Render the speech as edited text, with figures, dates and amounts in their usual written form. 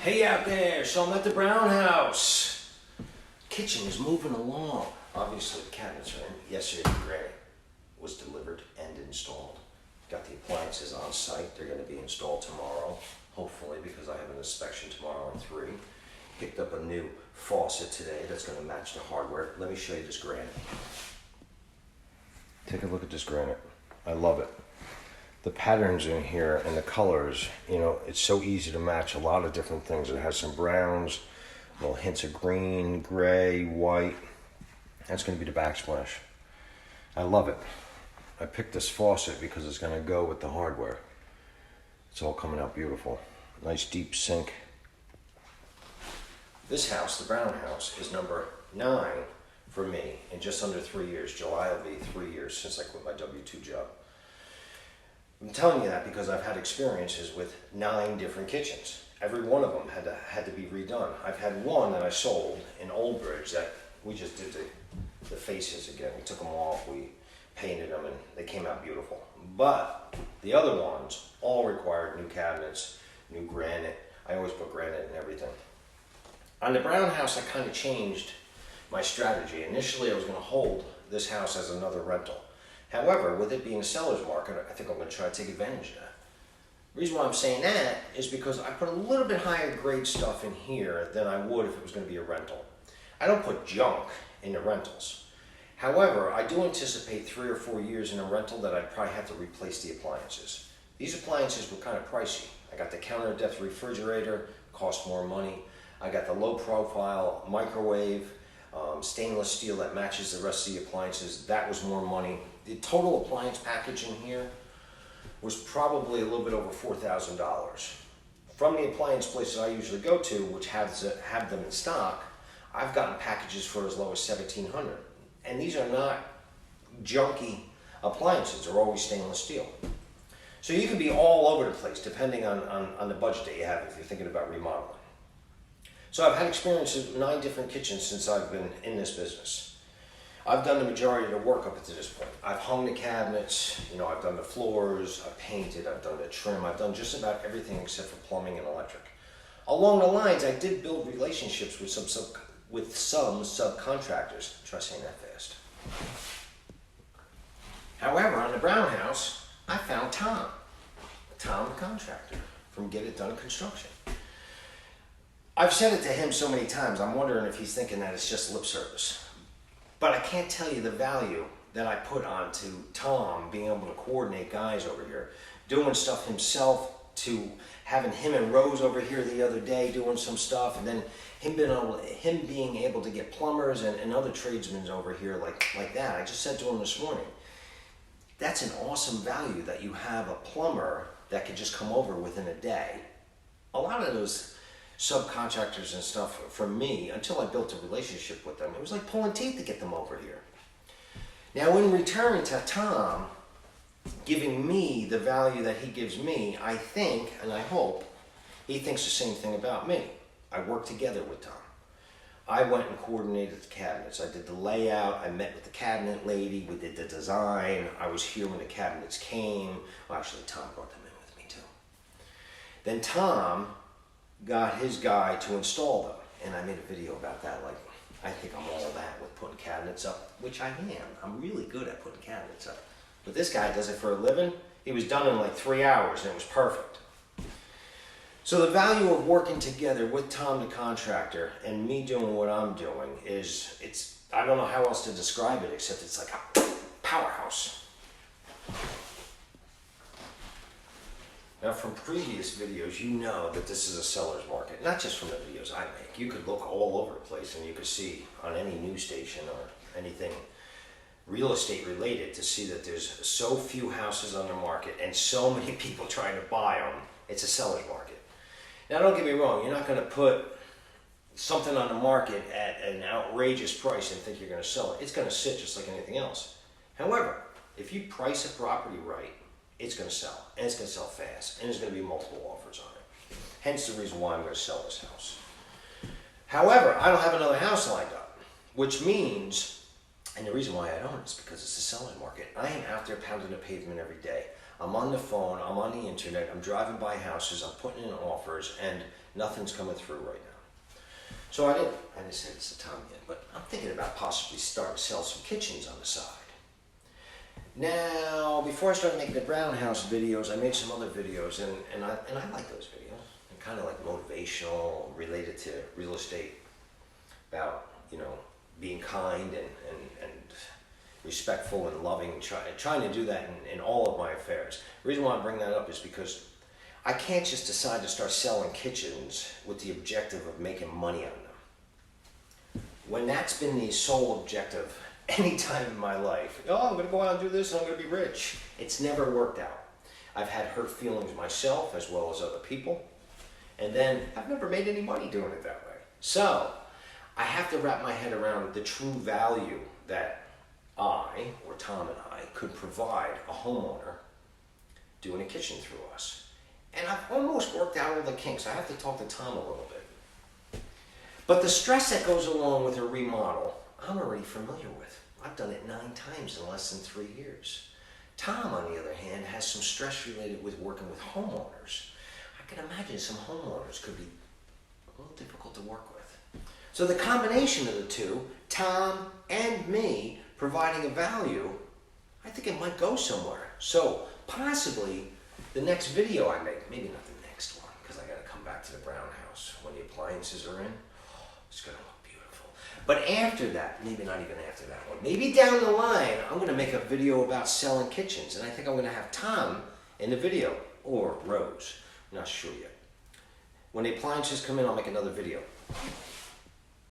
Hey out there, so I'm at the Brown house. Kitchen is moving along. Obviously the cabinets are in. Yesterday the granite was delivered and installed. Got the appliances on site. They're going to be installed tomorrow, hopefully, because I have an inspection tomorrow at 3. Picked up a new faucet today that's going to match the hardware. Let me show you this granite. Take a look at this granite. I love it. The patterns in here and the colors, you know, it's so easy to match a lot of different things. It has some browns, little hints of green, gray, white. That's going to be the backsplash. I love it. I picked this faucet because it's going to go with the hardware. It's all coming out beautiful. Nice deep sink. This house, the Brown house, is number 9 for me in just under 3 years. July will be 3 years since I quit my W-2 job. I'm telling you that because I've had experiences with 9 different kitchens. Every one of them had to be redone. I've had one that I sold in Old Bridge that we just did the faces again. We took them off, we painted them, and they came out beautiful. But the other ones all required new cabinets, new granite. I always put granite in everything. On the Brown house, I kind of changed my strategy. Initially, I was going to hold this house as another rental. However, with it being a seller's market, I think I'm going to try to take advantage of that. The reason why I'm saying that is because I put a little bit higher grade stuff in here than I would if it was going to be a rental. I don't put junk in the rentals. However, I do anticipate 3 or 4 years in a rental that I'd probably have to replace the appliances. These appliances were kind of pricey. I got the counter depth refrigerator, cost more money. I got the low profile microwave, stainless steel that matches the rest of the appliances. That was more money. The total appliance package in here was probably a little bit over $4,000. From the appliance places I usually go to, which have them in stock, I've gotten packages for as low as $1,700. And these are not junky appliances. They're always stainless steel. So you can be all over the place depending on the budget that you have if you're thinking about remodeling. So I've had experiences with 9 different kitchens since I've been in this business. I've done the majority of the work up to this point. I've hung the cabinets, you know, I've done the floors, I've painted, I've done the trim, I've done just about everything except for plumbing and electric. Along the lines, I did build relationships with some subcontractors. Try saying that fast. However, on the Brown house, I found Tom the contractor from Get It Done Construction. I've said it to him so many times, I'm wondering if he's thinking that it's just lip service. But I can't tell you the value that I put onto Tom being able to coordinate guys over here, doing stuff himself, to having him and Rose over here the other day doing some stuff, and then him being able to get plumbers and other tradesmen over here like that. I just said to him this morning, that's an awesome value that you have a plumber that could just come over within a day. A lot of those subcontractors and stuff, for me, until I built a relationship with them, it was like pulling teeth to get them over here. Now, in return to Tom giving me the value that he gives me, I think, and I hope, he thinks the same thing about me. I work together with Tom. I went and coordinated the cabinets. I did the layout. I met with the cabinet lady. We did the design. I was here when the cabinets came. Well, actually, Tom brought them in with me, too. Then Tom got his guy to install them, and I made a video about that. Like, I think I'm all that with putting cabinets up, which I am. I'm really good at putting cabinets up. But this guy does it for a living. He was done in like 3 hours, and it was perfect. So the value of working together with Tom the contractor and me doing what I'm doing is, I don't know how else to describe it except it's like a powerhouse. Now, from previous videos, you know that this is a seller's market, not just from the videos I make. You could look all over the place and you could see on any news station or anything real estate related to see that there's so few houses on the market and so many people trying to buy them. It's a seller's market. Now, don't get me wrong, you're not going to put something on the market at an outrageous price and think you're going to sell it. It's going to sit just like anything else. However, if you price a property right, it's going to sell, and it's going to sell fast, and there's going to be multiple offers on it. Hence the reason why I'm going to sell this house. However, I don't have another house lined up, which means, and the reason why I don't is because it's a seller's market. I am out there pounding the pavement every day. I'm on the phone, I'm on the internet, I'm driving by houses, I'm putting in offers, and nothing's coming through right now. So I didn't say this to Tom yet, but I'm thinking about possibly starting to sell some kitchens on the side. Now, before I started making the Brown House videos, I made some other videos, and I like those videos. They're kind of like motivational, related to real estate, about, being kind and respectful and loving, trying to do that in all of my affairs. The reason why I bring that up is because I can't just decide to start selling kitchens with the objective of making money on them. When that's been the sole objective any time in my life, I'm going to go out and do this and I'm going to be rich. It's never worked out. I've had hurt feelings myself as well as other people. And then I've never made any money doing it that way. So I have to wrap my head around the true value that I, or Tom and I, could provide a homeowner doing a kitchen through us. And I've almost worked out all the kinks. I have to talk to Tom a little bit. But the stress that goes along with a remodel, I'm already familiar with. I've done it 9 times in less than 3 years. Tom, on the other hand, has some stress related with working with homeowners. I can imagine some homeowners could be a little difficult to work with. So the combination of the two, Tom and me, providing a value, I think it might go somewhere. So possibly the next video I make, maybe not the next one, because I got to come back to the Brown House when the appliances are in. It's going to look beautiful. But after that, maybe not even after that one, maybe down the line, I'm going to make a video about selling kitchens. And I think I'm going to have Tom in the video, or Rose. I'm not sure yet. When the appliances come in, I'll make another video.